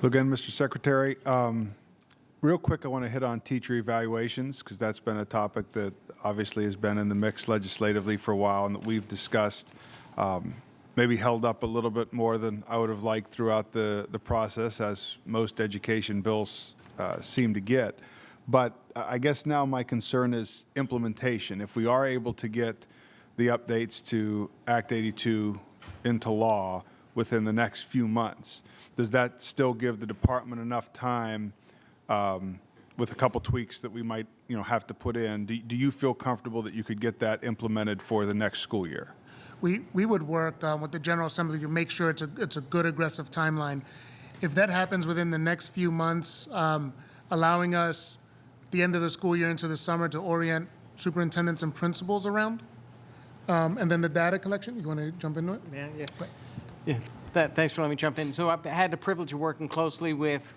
Again, Mr. Secretary, real quick, I want to hit on teacher evaluations because that's been a topic that obviously has been in the mix legislatively for a while and that we've discussed, maybe held up a little bit more than I would have liked throughout the process, as most education bills seem to get. But I guess now my concern is implementation. If we are able to get the updates to Act 82 into law within the next few months, does that still give the department enough time with a couple tweaks that we might, have to put in? Do you feel comfortable that you could get that implemented for the next school year? We would work with the General Assembly to make sure it's a good, aggressive timeline. If that happens within the next few months, allowing us the end of the school year into the summer to orient superintendents and principals around, and then the data collection, you want to jump into it? Yeah. Thanks for letting me jump in. So I've had the privilege of working closely with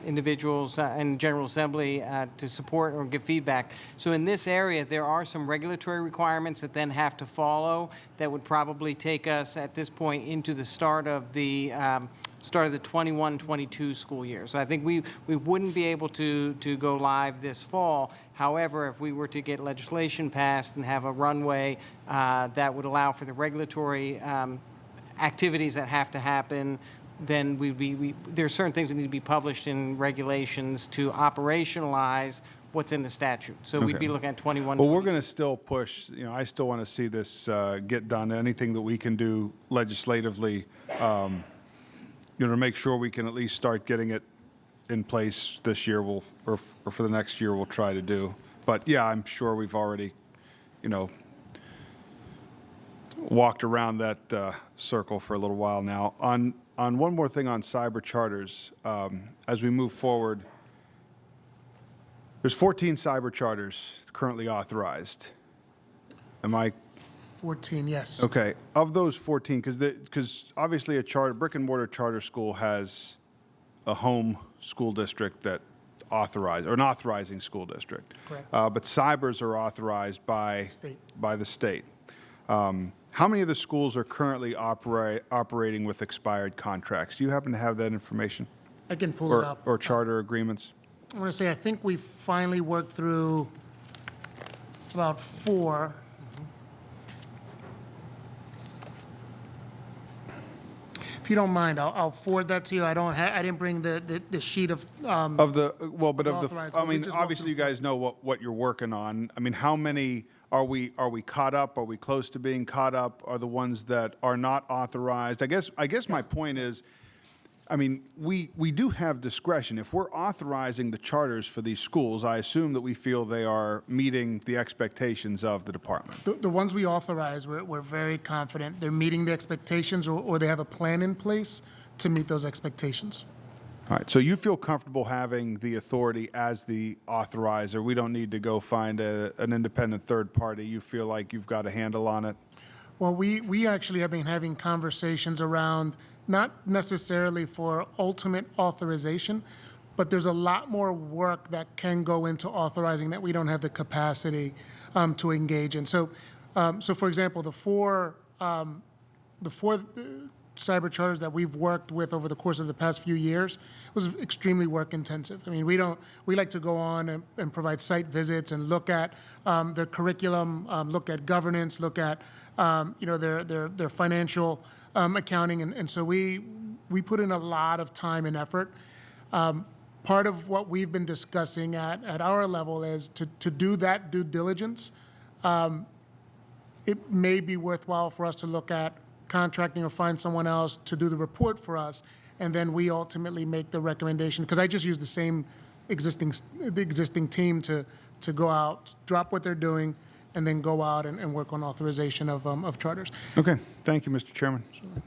individuals and General Assembly to support or give feedback. So in this area, there are some regulatory requirements that then have to follow that would probably take us at this point into the start of the 21-22 school year. So I think we wouldn't be able to go live this fall. However, if we were to get legislation passed and have a runway that would allow for the regulatory activities that have to happen, then there are certain things that need to be published in regulations to operationalize what's in the statute. So we'd be looking at 21. Well, we're going to still push. I still want to see this get done. Anything that we can do legislatively, to make sure we can at least start getting it in place this year, or for the next year, we'll try to do. But yeah, I'm sure we've already, walked around that circle for a little while now. On one more thing on cyber charters, as we move forward, there's 14 cyber charters currently authorized. Am I? 14, yes. Okay. Of those 14, because obviously a brick and mortar charter school has a home school district that or an authorizing school district. Correct. But cybers are authorized by the state. How many of the schools are currently operating with expired contracts? Do you happen to have that information? I can pull it up. Or charter agreements? I want to say I think we finally worked through about 4. If you don't mind, I'll forward that to you. I didn't bring the sheet of obviously you guys know what you're working on. I mean, how many are we caught up? Are we close to being caught up? Are the ones that are not authorized? I guess my point is, we do have discretion. If we're authorizing the charters for these schools, I assume that we feel they are meeting the expectations of the department. The ones we authorize, we're very confident they're meeting the expectations, or they have a plan in place to meet those expectations. All right, so you feel comfortable having the authority as the authorizer. We don't need to go find an independent third party. You feel like you've got a handle on it? Well, we actually have been having conversations around, not necessarily for ultimate authorization, but there's a lot more work that can go into authorizing that we don't have the capacity to engage in. So for example, the four cyber charters that we've worked with over the course of the past few years was extremely work intensive. I mean, we like to go on and provide site visits and look at their curriculum, look at governance, look at their financial accounting, and so we put in a lot of time and effort. Part of what we've been discussing at our level is to do that due diligence. It may be worthwhile for us to look at contracting or find someone else to do the report for us, and then we ultimately make the recommendation. Because I just use the same existing team to go out, drop what they're doing, and then go out and work on authorization of charters. Okay. Thank you, Mr. Chairman. Absolutely.